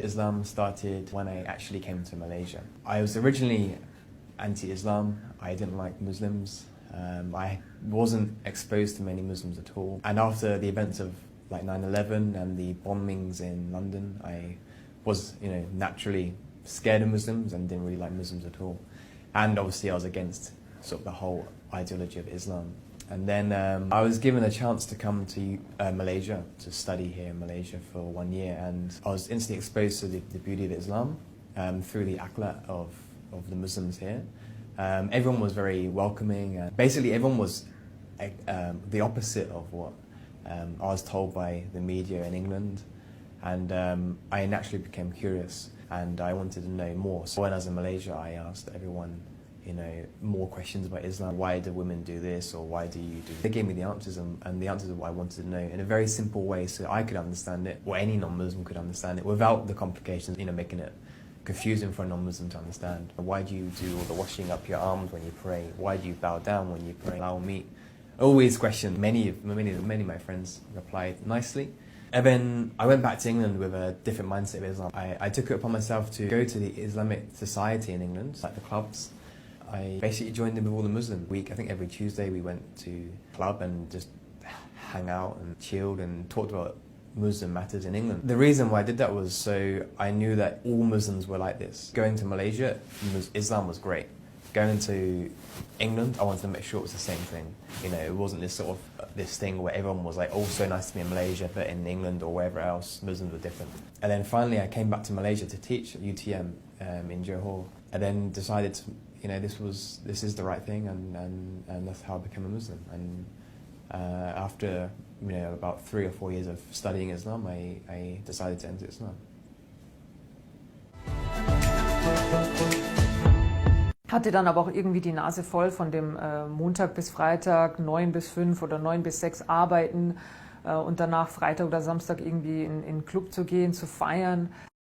Islam started when I actually came to Malaysia. I was originally anti-Islam. I didn't like Muslims. I wasn't exposed to many Muslims at all. And after the events of like 9/11 and the bombings in London, I was, naturally scared of Muslims and didn't really like Muslims at all. And obviously I was against sort of the whole ideology of Islam. And then I was given a chance to come to Malaysia, to study here in Malaysia for 1 year, and I was instantly exposed to the beauty of Islam through the akhlaq of the Muslims here. Everyone was very welcoming, and basically everyone was the opposite of what I was told by the media in England, and I naturally became curious and I wanted to know more. So when I was in Malaysia, I asked everyone more questions about Islam. Why do women do this, or why do you do this? They gave me the answers, and the answers of what I wanted to know in a very simple way so I could understand it, or any non-Muslim could understand it, without the complications, making it confusing for a non-Muslim to understand. Why do you do all the washing up your arms when you pray? Why do you bow down when you pray? Allow meat. Always question. Many of my friends replied nicely. And then I went back to England with a different mindset of Islam. I took it upon myself to go to the Islamic society in England, like the clubs. I basically joined in with all the Muslim week. I think every Tuesday we went to a club and just hang out and chilled and talked about Muslim matters in England. The reason why I did that was so I knew that all Muslims were like this. Going to Malaysia, Islam was great. Going to England, I wanted to make sure it was the same thing. It wasn't this sort of this thing where everyone was like, oh, so nice to be in Malaysia, but in England or wherever else, Muslims were different. And then finally I came back to Malaysia to teach at UTM in Johor, and then decided to, this is the right thing, and that's how I became a Muslim. And after about 3 or 4 years of studying Islam, I decided to enter Islam. Hatte dann aber auch irgendwie die Nase voll von dem Montag bis Freitag 9 bis 5 oder 9 bis 6 arbeiten und danach Freitag oder Samstag irgendwie in den Club zu gehen, zu feiern.